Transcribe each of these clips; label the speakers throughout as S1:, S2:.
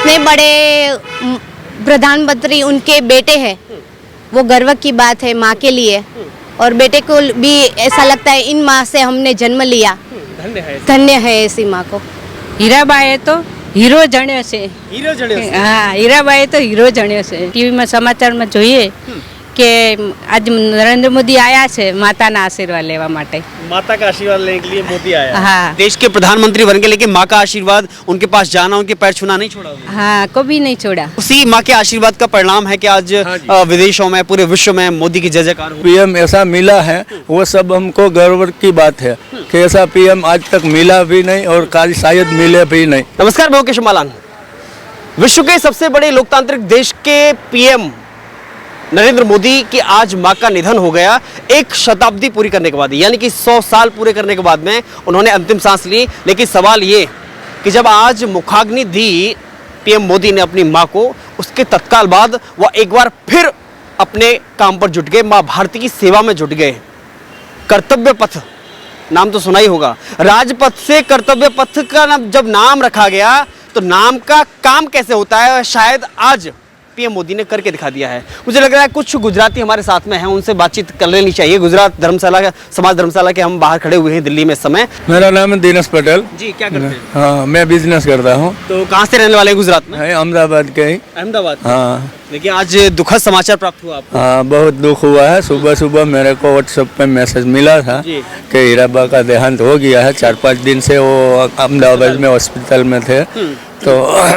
S1: इतने बड़े प्रधानमंत्री उनके बेटे हैं, वो गर्व की बात है माँ के लिए। और बेटे को भी ऐसा लगता है इन माँ से हमने जन्म लिया, धन्य है ऐसी माँ को।
S2: હીરાબાઈએ તો હીરો જણ્યો છે।
S3: हीरो जड़े
S2: હા, હીરાબાઈએ તો હીરો જણ્યો છે। ટીવીમાં સમાચારમાં જોઈએ કે આજ નરેન્દ્ર મોદી આયા છે માતાના આશીર્વાદ લેવા માટે।
S3: माता का आशीर्वाद लेने के लिए मोदी आया।
S2: हाँ।
S3: देश के प्रधानमंत्री बन गए, लेकिन माँ का आशीर्वाद उनके पास जाना, उनके पैर छूना नहीं छोड़ा उन्होंने।
S2: हाँ, कभी नहीं छोड़ा।
S3: उसी माँ के आशीर्वाद का परिणाम है कि आज विदेशों में, पूरे विश्व में मोदी की जय जयकार हो।
S4: पीएम ऐसा मिला है, वो सब हमको गर्व की बात है कि ऐसा पीएम आज तक मिला भी नहीं और शायद मिले भी नहीं।
S3: नमस्कार, मैं मुकेश मालान। विश्व के सबसे बड़े लोकतांत्रिक देश के पीएम नरेंद्र मोदी की आज माँ का निधन हो गया। एक शताब्दी पूरी करने के बाद, यानी कि 100 साल पूरे करने के बाद में उन्होंने अंतिम सांस ली। लेकिन सवाल ये कि जब आज मुखाग्नि दी पीएम मोदी ने अपनी माँ को, उसके तत्काल बाद वह एक बार फिर अपने काम पर जुट गए, माँ भारती की सेवा में जुट गए। कर्तव्य पथ नाम तो सुना ही होगा। राजपथ से कर्तव्य पथ का जब नाम रखा गया तो नाम का काम कैसे होता है, शायद आज पीएम मोदी ने करके दिखा दिया है। मुझे लग रहा है कुछ गुजराती हमारे साथ में हैं, उनसे बातचीत कर लेनी चाहिए। गुजरात धर्मशाला का, समाज धर्मशाला के हम बाहर खड़े हुए हैं दिल्ली में इस समय।
S4: मेरा नाम है दिनेश पटेल।
S3: जी, क्या करते हैं?
S4: हाँ, मैं बिजनेस करता हूँ।
S3: तो कहाँ से रहने वाले हैं गुजरात में?
S4: अहमदाबाद के ही।
S3: अहमदाबाद।
S4: हाँ।
S3: लेकिन आज दुखद समाचार प्राप्त हुआ आपको।
S4: हाँ, बहुत दुख हुआ है। सुबह सुबह मेरे को व्हाट्सएप पे मैसेज मिला था
S3: जी।
S4: कि हीराबा का देहांत हो गया है। 4-5 दिन से वो अहमदाबाद में हॉस्पिटल में थे, तो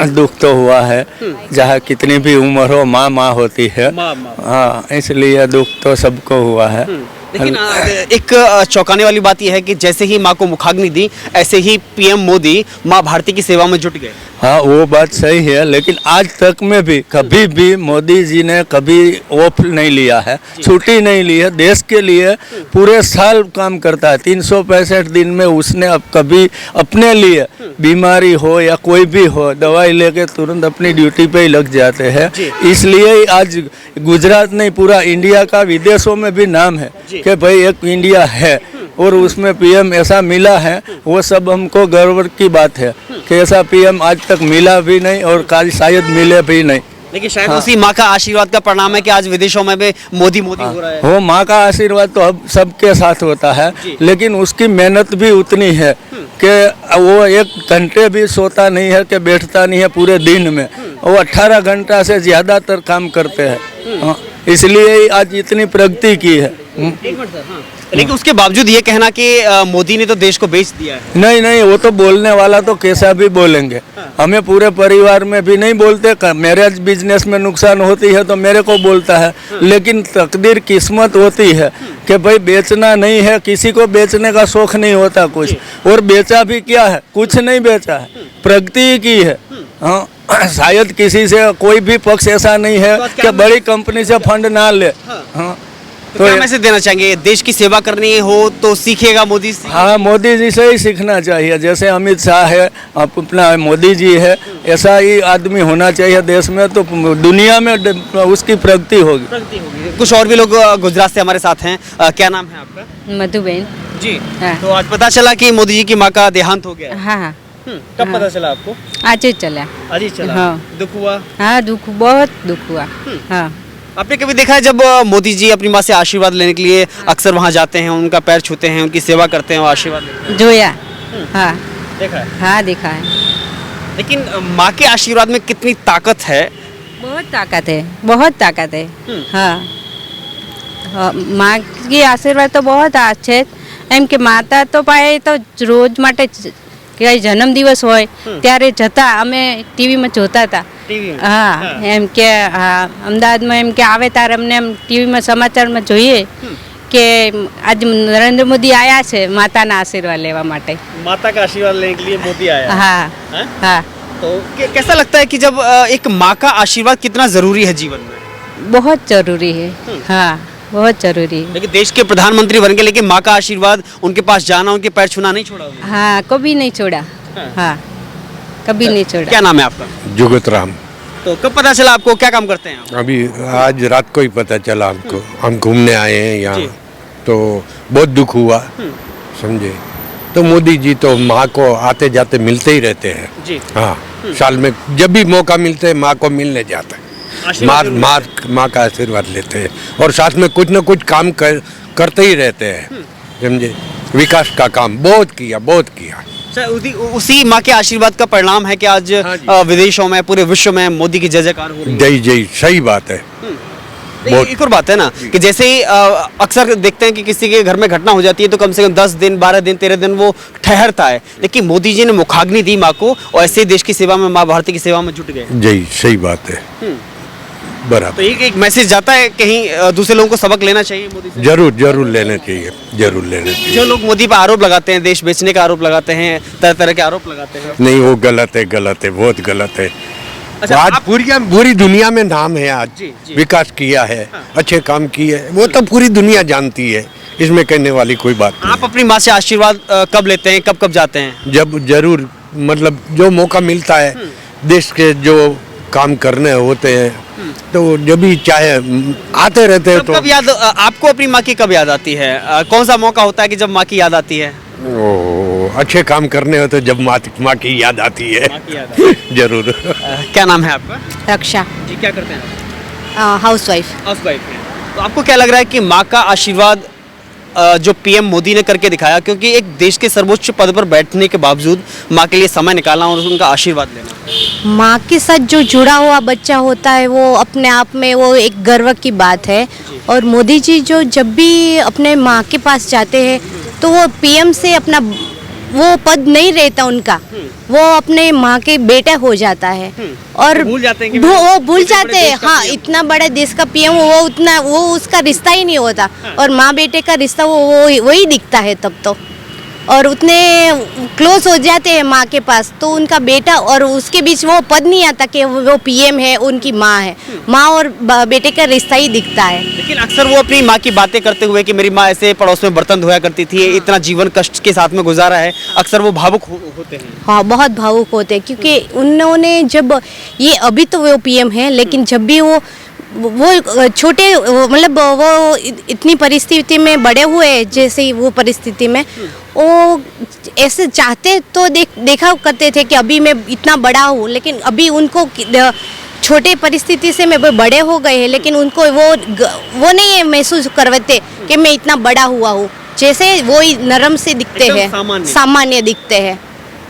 S4: दुख तो हुआ है। जहाँ कितनी भी उम्र हो, माँ माँ होती है।
S3: माँ।
S4: हाँ, इसलिए दुख तो सबको हुआ है।
S3: लेकिन एक चौंकाने वाली बात यह है कि जैसे ही माँ को मुखाग्नि दी, ऐसे ही पीएम मोदी माँ भारती की सेवा में जुट गए।
S4: हाँ, वो बात सही है, लेकिन आज तक में भी कभी भी मोदी जी ने कभी ऑफ नहीं लिया है, छुट्टी नहीं ली है। देश के लिए पूरे साल काम करता है। 365 दिन में उसने अब कभी अपने लिए बीमारी हो या कोई भी हो, दवाई लेके तुरंत अपनी ड्यूटी पे ही लग जाते हैं। इसलिए आज गुजरात नहीं, पूरा इंडिया का विदेशों में भी नाम है कि भाई एक इंडिया है और उसमें पीएम ऐसा मिला है। वो सब हमको गर्व की बात है कि ऐसा पीएम आज तक मिला भी नहीं और शायद मिले भी नहीं।
S3: लेकिन शायद उसी माँ का आशीर्वाद का परिणाम है कि आज विदेशों में भी मोदी मोदी हो रहा है।
S4: वो माँ का आशीर्वाद तो अब सबके साथ होता है, लेकिन उसकी मेहनत भी उतनी है कि वो 1 घंटे भी सोता नहीं है, कि बैठता नहीं है पूरे दिन में। वो 18 घंटा से ज़्यादातर काम करते हैं, इसलिए आज इतनी प्रगति की है।
S3: एक मिनट सर, हाँ। लेकिन उसके बावजूद ये कहना कि मोदी ने तो देश को बेच दिया है।
S4: नहीं नहीं, वो तो बोलने वाला तो कैसा भी बोलेंगे। हमें पूरे परिवार में भी नहीं बोलते। मेरे बिजनेस में नुकसान होती है तो मेरे को बोलता है, लेकिन तकदीर किस्मत होती है कि भाई बेचना नहीं है। किसी को बेचने का शौक नहीं होता कुछ, और बेचा भी क्या है, कुछ नहीं बेचा है, प्रगति की है। हाँ, शायद किसी से कोई भी पक्ष ऐसा नहीं है कि बड़ी कंपनी से फंड ना ले। हाँ,
S3: तो क्या मैसेज देना चाहेंगे? देश की सेवा करनी हो तो सीखिएगा मोदी से।
S4: हाँ, मोदी जी से ही सीखना चाहिए। जैसे अमित शाह है, अपना मोदी जी है, ऐसा ही आदमी होना चाहिए देश में, तो दुनिया में उसकी प्रगति होगी।
S3: कुछ और भी लोग गुजरात से हमारे साथ हैं। क्या नाम है आपका?
S2: मधुबेन।
S3: जी।
S2: हाँ।
S3: तो आज पता चला कि मोदी जी की माँ का देहांत हो गया।
S2: हाँ हाँ,
S3: कब पता चला आपको?
S2: आज ही चला।
S3: आज ही चला।
S2: हाँ।
S3: दुख हुआ?
S2: हाँ, दुख, बहुत दुख हुआ। हाँ।
S3: आपने कभी देखा है जब मोदी जी अपनी माँ से आशीर्वाद लेने के लिए अक्सर वहाँ जाते हैं, उनका पैर छूते हैं, उनकी सेवा करते हैं, वो आशीर्वाद लेते हैं?
S2: जोया। हाँ।
S3: देखा है?
S2: हाँ, देखा है।
S3: लेकिन माँ के आशीर्वाद में कितनी ताकत है?
S2: बहुत ताकत है, बहुत ताकत है। हाँ, माँ की आशीर्वाद तो बहुत अच्छे। એમ કે માતા તો પાએ તો રોજ માટે કઈ જન્મદિવસ હોય ત્યારે જતા અમે ટીવીમાં જોતા હતા। હા, એમ કે અમદાવાદમાં એમ કે આવે ત્યારે અમને એમ ટીવીમાં સમાચારમાં જોઈએ કે આજ નરેન્દ્ર મોદી આયા છે માતાના આશીર્વાદ લેવા માટે।
S3: माता का आशीर्वाद लेने के लिए मोदी आया।
S2: हाँ
S3: हैं?
S2: हाँ।
S3: तो कैसा लगता है कि जब एक माँ का आशीर्वाद कितना जरूरी है जीवन में?
S2: बहुत जरूरी है। हाँ, बहुत जरूरी है।
S3: लेकिन देश के प्रधानमंत्री बन गए, लेकिन माँ का आशीर्वाद उनके पास जाना, उनके पैर छूना नहीं छोड़ा उन्होंने।
S2: हाँ, कभी नहीं छोड़ा। हाँ, कभी नहीं छोड़ा।
S3: क्या नाम है आपका?
S5: जुगत राम।
S3: तो कब पता चला आपको? क्या काम करते हैं आप?
S5: अभी आज रात को ही पता चला हमको। हम घूमने आए हैं यहाँ, तो बहुत दुख हुआ, समझे। तो मोदी जी तो माँ को आते जाते मिलते ही रहते हैं।
S3: जी।
S5: हाँ, साल में जब भी मौका मिलता है माँ को मिलने जाते हैं, माँ का आशीर्वाद लेते हैं और साथ में कुछ न कुछ काम करते ही रहते हैं, समझे। विकास का काम बहुत किया।
S3: अच्छा, उसी माँ के आशीर्वाद का परिणाम है कि आज विदेशों में, पूरे विश्व में मोदी की जय जयकार हो रही है।
S5: जय सही बात है।
S3: एक और बात है ना कि जैसे ही अक्सर देखते हैं कि किसी के घर में घटना हो जाती है तो कम से कम 10 दिन, 12 दिन, 13 दिन वो ठहरता है, लेकिन मोदी जी ने मुखाग्नि दी माँ को और ऐसे ही देश की सेवा में, माँ भारती की सेवा में जुट गए।
S5: जय सही बात है, बराबर।
S3: तो एक मैसेज जाता है कहीं दूसरे लोगों को सबक लेना चाहिए मोदी से।
S5: जरूर लेना चाहिए।
S3: जो लोग मोदी पर आरोप लगाते हैं, देश बेचने का आरोप लगाते हैं, तरह तरह के आरोप लगाते हैं,
S5: नहीं वो गलत है, बहुत गलत है।
S3: अच्छा,
S5: आज पूरी दुनिया में नाम है, आज
S3: जी।
S5: विकास किया है, अच्छे काम किए हैं, वो तो पूरी दुनिया जानती है, इसमें कहने वाली कोई बात नहीं।
S3: आप अपनी माँ से आशीर्वाद कब लेते हैं, कब जाते हैं?
S5: जब जरूर, मतलब जो मौका मिलता है, देश के जो काम करने होते हैं तो जब भी चाहे आते रहते हैं। तो
S3: कब याद आपको अपनी माँ की कब याद आती है? कौन सा मौका होता है कि जब माँ की याद आती है?
S5: अच्छे काम करने होते जब माँ की याद आती है। जरूर।
S3: क्या नाम है आपका?
S1: रक्षा,
S3: जी, क्या करते हैं?
S1: हाउसवाइफ।
S3: हाउसवाइफ हैं। तो आपको क्या लग रहा है कि माँ का आशीर्वाद जो पीएम मोदी ने करके दिखाया, क्योंकि एक देश के सर्वोच्च पद पर बैठने के बावजूद माँ के लिए समय निकालना और उनका आशीर्वाद लेना,
S1: माँ के साथ जो जुड़ा हुआ बच्चा होता है वो अपने आप में वो एक गर्व की बात है। और मोदी जी जो जब भी अपने माँ के पास जाते हैं तो वो पीएम से अपना वो पद नहीं रहता उनका, वो अपने माँ के बेटा हो जाता है और
S3: भूल जाते हैं कि
S1: वो भूल
S3: इतने
S1: जाते
S3: बड़े
S1: हैं।
S3: देश का
S1: हाँ,
S3: PM।
S1: इतना बड़े देश का पीएम वो उसका रिश्ता ही नहीं होता और माँ बेटे का रिश्ता वो वही दिखता है तब तो। और उतने क्लोज हो जाते हैं माँ के पास तो उनका बेटा और उसके बीच वो पद नहीं आता कि वो पीएम है, उनकी माँ है। माँ और बेटे का रिश्ता ही दिखता है।
S3: लेकिन अक्सर वो अपनी माँ की बातें करते हुए कि मेरी माँ ऐसे पड़ोस में बर्तन धोया करती थी, इतना जीवन कष्ट के साथ में गुजारा है, अक्सर वो भावुक होते हैं।
S1: हाँ, बहुत भावुक होते हैं क्योंकि उन्होंने जब ये अभी तो वो पीएम है, लेकिन जब भी वो छोटे मतलब वो इतनी परिस्थिति में बड़े हुए, जैसे वो परिस्थिति में वो ऐसे चाहते तो देखा करते थे कि अभी मैं इतना बड़ा हूँ, लेकिन अभी उनको छोटे परिस्थिति से मैं बड़े हो गए हैं, लेकिन उनको वो नहीं महसूस करवाते कि मैं इतना बड़ा हुआ हूँ, जैसे वो ही नरम से दिखते हैं, सामान्य दिखते हैं।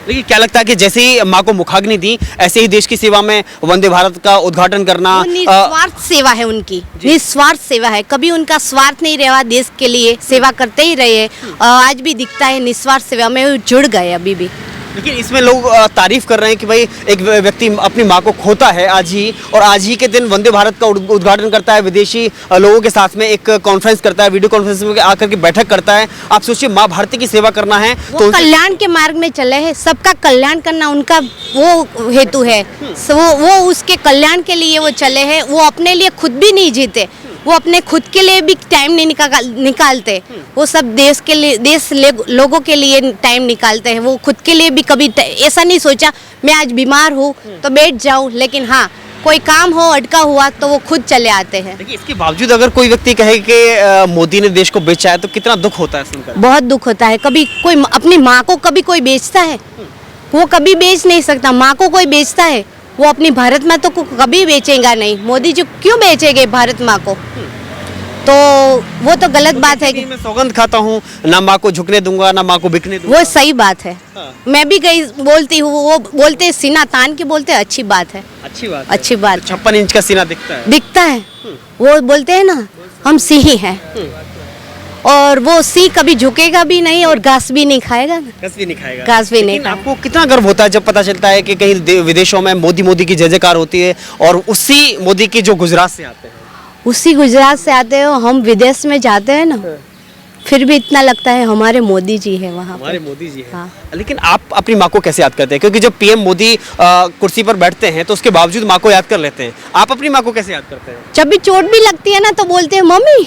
S3: लेकिन क्या लगता है कि जैसे ही माँ को मुखाग्नि दी, ऐसे ही देश की सेवा में वंदे भारत का उद्घाटन करना,
S1: निस्वार्थ सेवा है उनकी, निस्वार्थ सेवा है, कभी उनका स्वार्थ नहीं रहा, देश के लिए सेवा करते ही रहे। आज भी दिखता है निस्वार्थ सेवा में वो जुड़ गए अभी भी।
S3: लेकिन इसमें लोग तारीफ कर रहे हैं कि भाई एक व्यक्ति अपनी माँ को खोता है आज ही, और आज ही के दिन वंदे भारत का उद्घाटन करता है, विदेशी लोगों के साथ में एक कॉन्फ्रेंस करता है, वीडियो कॉन्फ्रेंस में आकर के बैठक करता है। आप सोचिए, माँ भारती की सेवा करना है
S1: तो कल्याण के मार्ग में चले हैं, सबका कल्याण करना उनका वो हेतु है। वो उसके कल्याण के लिए वो चले हैं, वो अपने लिए खुद भी नहीं जीते, वो अपने खुद के लिए भी टाइम नहीं निकालते, वो सब देश के लिए, लोगों के लिए टाइम निकालते हैं। वो खुद के लिए भी कभी ऐसा नहीं सोचा मैं आज बीमार हूँ तो बैठ जाऊँ, लेकिन हाँ कोई काम हो अटका हुआ तो वो खुद चले आते हैं।
S3: देखिए, इसके बावजूद अगर कोई व्यक्ति कहे कि मोदी ने देश को बेचा है तो कितना दुख होता है सुनकर।
S1: बहुत दुख होता है। कभी कोई अपनी माँ को कभी कोई बेचता है? वो कभी बेच नहीं सकता। माँ को कोई बेचता है? वो अपनी भारत माँ तो को कभी बेचेगा नहीं। मोदी जी क्यों बेचेंगे भारत माँ को? तो वो तो गलत बात है कि
S3: मैं सौगंध खाता हूँ, ना माँ को झुकने दूंगा, ना माँ को बिकने दूंगा।
S1: वो सही बात है। मैं भी गई बोलती हूँ, वो बोलते सीना तान के बोलते अच्छी बात है,
S3: अच्छी बात,
S1: अच्छी बात।
S3: 56 इंच का सीना दिखता है।
S1: वो बोलते हैं ना हम सिंह हैं, और वो सिंह कभी झुकेगा भी नहीं और घास भी नहीं खाएगा ना,
S3: घास भी नहीं खाएगा।
S1: घास भी नहीं
S3: लेकिन
S1: खाएगा।
S3: आपको कितना गर्व होता है जब पता चलता है कि कहीं विदेशों में मोदी की जय जयकार होती है और उसी मोदी की जो गुजरात से आते हैं,
S1: उसी गुजरात से आते हो, हम विदेश में जाते हैं ना, फिर भी इतना लगता है हमारे मोदी जी है वहाँ
S3: हमारे
S1: पर।
S3: मोदी जी हैं।
S1: हाँ।
S3: लेकिन आप अपनी माँ को कैसे याद करते हैं? क्योंकि जब पीएम मोदी कुर्सी पर बैठते हैं तो उसके बावजूद माँ को याद कर लेते हैं। आप अपनी माँ को कैसे याद करते हैं?
S1: जब भी चोट भी लगती है ना तो बोलते हैं मम्मी,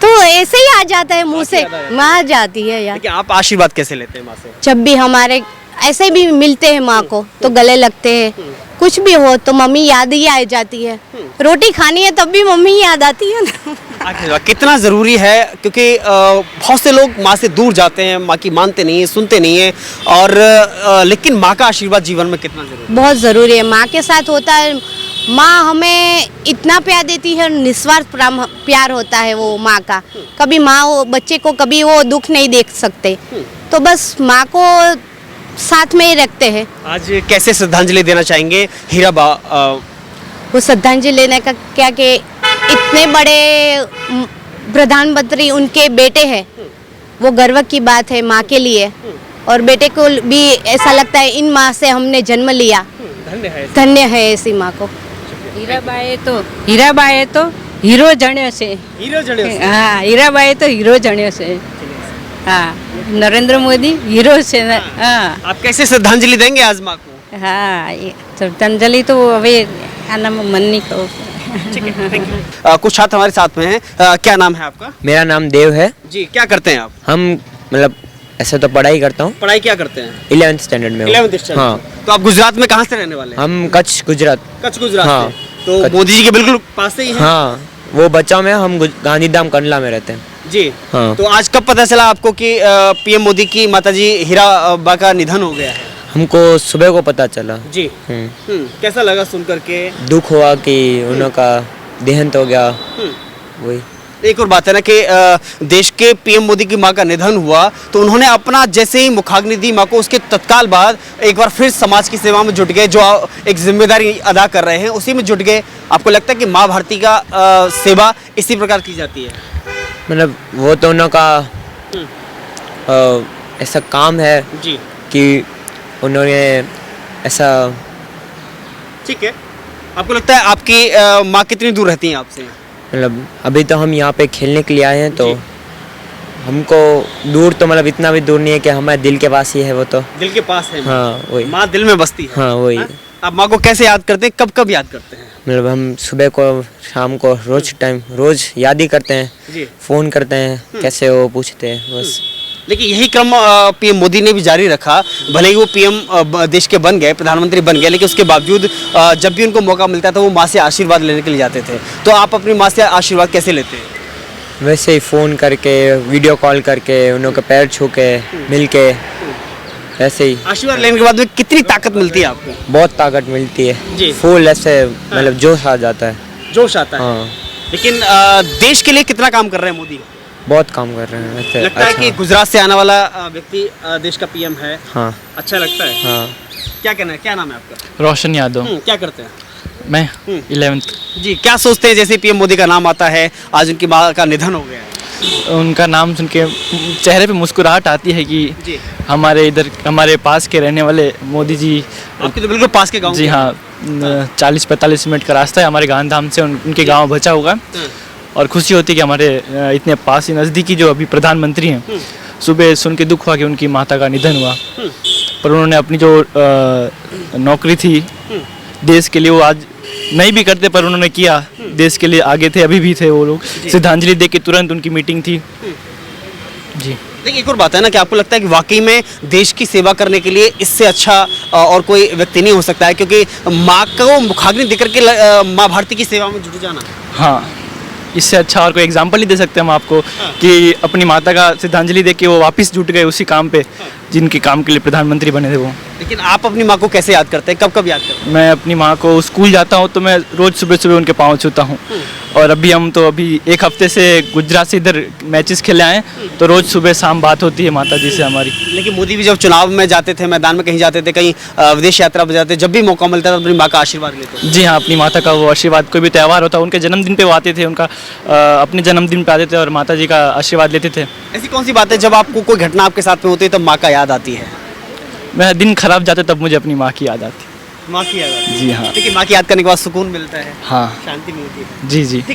S1: तो ऐसे ही आ जाता है मुंह से,
S3: याद आ जाता है।
S1: माँ जाती है यार।
S3: लेकिन आप आशीर्वाद कैसे लेते हैं माँ से?
S1: जब भी हमारे ऐसे भी मिलते हैं माँ को तो गले लगते हैं, कुछ भी हो तो मम्मी याद ही आ जाती है। रोटी खानी है तब भी मम्मी याद आती है ना।
S3: आखिर कितना ज़रूरी है, क्योंकि बहुत से लोग माँ से दूर जाते हैं, माँ की मानते नहीं है, सुनते नहीं है, और लेकिन माँ का आशीर्वाद जीवन में कितना ज़रूरी है?
S1: बहुत ज़रूरी है। माँ के साथ होता है, माँ हमें इतना प्यार देती है, निस्वार्थ प्यार होता है वो माँ का। कभी माँ वो बच्चे को कभी वो दुख नहीं देख सकते, तो बस माँ को साथ में ही रखते हैं।
S3: आज कैसे श्रद्धांजलि देना चाहेंगे हीराबा?
S1: वो श्रद्धांजलि लेने का क्या कि इतने बड़े प्रधानमंत्री उनके बेटे हैं, वो गर्व की बात है माँ के लिए। और बेटे को भी ऐसा लगता है इन माँ से हमने जन्म लिया, धन्य है ऐसी माँ को।
S2: હીરાબાએ તો હીરો જણ્યો છે।
S3: हीरो जड़े
S2: હા, હીરાબાએ તો હીરો જણ્યો છે। હા, નરેન્દ્ર મોદી હીરો છે ને। હા
S3: आप कैसे श्रद्धांजलि देंगे आज माँ को?
S2: હા, એ શ્રદ્ધાંજલિ તો હવે આનામાં મન નહીં કહું।
S3: कुछ छात्र हमारे साथ में हैं। क्या नाम है आपका?
S6: मेरा नाम देव है।
S3: जी, क्या करते हैं आप?
S6: हम मतलब ऐसे तो पढ़ाई करता हूँ,
S3: पढ़ाई क्या करते हैं?
S6: 11th स्टैंडर्ड में हूँ।
S3: 11th standard.
S6: हाँ,
S3: तो आप गुजरात में कहाँ से रहने वाले हैं?
S6: हम कच्छ गुजरात।
S3: कच्छ गुजरात
S6: हाँ,
S3: से। तो
S6: कच्छ।
S3: मोदी जी के बिल्कुल पास से ही है?
S6: हाँ, वो बच्चा में हम गांधीधाम कंडला में रहते हैं।
S3: जी।
S6: हाँ।
S3: तो आज कब पता चला आपको कि पीएम मोदी की माताजी हीराबा का निधन हो गया है?
S6: हमको सुबह को पता चला।
S3: जी। कैसा लगा सुन करके?
S6: दुख हुआ कि उनका देहांत हो गया। वही
S3: एक और बात है ना कि देश के पीएम मोदी की माँ का निधन हुआ तो उन्होंने अपना जैसे ही मुखाग्नि दी माँ को, उसके तत्काल बाद एक बार फिर समाज की सेवा में जुट गए, जो एक जिम्मेदारी अदा कर रहे हैं उसी में जुट गए। आपको लगता है कि माँ भारती का सेवा इसी प्रकार की जाती है?
S6: मतलब वो तो उनका ऐसा काम है
S3: जी।
S6: कि उन्होंने ऐसा।
S3: ठीक है। आपको लगता है आपकी माँ कितनी दूर रहती हैं आपसे?
S6: मतलब अभी तो हम यहाँ पे खेलने के लिए आए हैं, तो हमको दूर तो मतलब इतना भी दूर नहीं है कि हमारे दिल के पास ही है वो तो।
S3: दिल के पास है?
S6: हाँ वही।
S3: माँ दिल में बसती है?
S6: हाँ वही।
S3: आप माँ को कैसे याद करते हैं, कब कब याद करते हैं?
S6: मतलब हम सुबह को शाम को रोज याद ही करते हैं,
S3: जी।
S6: फ़ोन करते हैं, कैसे हो पूछते हैं बस।
S3: लेकिन यही क्रम पीएम मोदी ने भी जारी रखा। भले ही वो पीएम देश के बन गए, प्रधानमंत्री बन गए, लेकिन उसके बावजूद जब भी उनको मौका मिलता था वो माँ से आशीर्वाद लेने के लिए जाते थे। तो आप अपनी माँ से आशीर्वाद कैसे लेते हैं?
S6: वैसे ही फ़ोन करके, वीडियो कॉल करके, उन्हों के पैर छू के, मिल के, ऐसे ही।
S3: आशीर्वाद लेने के बाद में कितनी ताकत मिलती है आपको?
S6: बहुत ताकत मिलती
S3: जी।
S6: है, फुल ऐसे मतलब जोश आ जाता है।
S3: जोश आता है।
S6: हाँ,
S3: लेकिन देश के लिए कितना काम कर रहे हैं मोदी?
S6: बहुत काम कर रहे हैं ऐसे।
S3: लगता है कि गुजरात से आने वाला व्यक्ति देश का पीएम है।
S6: हाँ
S3: अच्छा लगता है?
S6: हाँ।
S3: क्या कहना है, क्या नाम है आपका?
S7: रोशन यादव।
S3: क्या करते हैं?
S7: मैं 11th।
S3: जी। क्या सोचते हैं जैसे पीएम मोदी का नाम आता है, आज उनकी माँ का निधन हो गया है?
S7: उनका नाम सुन के चेहरे पे मुस्कुराहट आती है कि
S3: जी।
S7: हमारे इधर हमारे पास के रहने वाले मोदी जी।
S3: आपके तो बिल्कुल पास के गांव
S7: जी
S3: के
S7: हाँ, 40-45 मिनट का रास्ता है हमारे गांधीधाम से उनके गांव बचा होगा।
S3: हैं।
S7: और खुशी होती है कि हमारे इतने पास ही नज़दीकी जो अभी प्रधानमंत्री हैं, सुबह सुन के दुख हुआ कि उनकी माता का निधन हुआ। पर उन्होंने अपनी जो नौकरी थी देश के लिए, वो आज नहीं भी करते पर उन्होंने किया, देश के लिए आगे थे, अभी भी थे वो लोग। श्रद्धांजलि दे के तुरंत उनकी मीटिंग थी। जी।
S3: देखिए एक और बात है ना कि आपको लगता है कि वाकई में देश की सेवा करने के लिए इससे अच्छा और कोई व्यक्ति नहीं हो सकता है, क्योंकि माँ को मुखाग्नि देकर के माँ भारती की सेवा में जुट जाना।
S7: हाँ, इससे अच्छा और कोई एग्जाम्पल नहीं दे सकते हम आपको कि अपनी माता का श्रद्धांजलि दे के वो वापस जुट गए उसी काम पे जिनके काम के लिए प्रधानमंत्री बने थे वो।
S3: लेकिन आप अपनी माँ को कैसे याद करते हैं, कब कब याद करते हैं?
S7: मैं अपनी माँ को स्कूल जाता हूँ तो मैं रोज़ सुबह सुबह उनके पाँव छूता हूँ। और अभी हम तो अभी एक हफ्ते से गुजरात से इधर मैचेस खेले आए, तो रोज़ सुबह शाम बात होती है माता जी से हमारी।
S3: लेकिन मोदी भी जब चुनाव में जाते थे, मैदान में कहीं जाते थे, कहीं विदेश यात्रा पर जाते थे, जब भी मौका मिलता था अपनी माँ का आशीर्वाद लेते थे।
S7: जी हाँ, अपनी माता का वो आशीर्वाद, कोई भी त्यौहार होता उनके जन्मदिन पे वो आते थे, उनका अपने जन्मदिन पे आते थे और माता जी का आशीर्वाद लेते थे।
S3: ऐसी कौन सी बात है जब आपको कोई घटना आपके साथ में होती है तब माँ का याद आती है?
S7: मेरा दिन खराब जाता तब मुझे अपनी माँ की याद आती।
S3: माँ की याद आती है।
S7: जी हाँ।
S3: लेकिन माँ की याद करने के बाद सुकून मिलता है,
S7: हाँ
S3: शांति मिलती है।
S7: जी जी।
S3: ठीक है।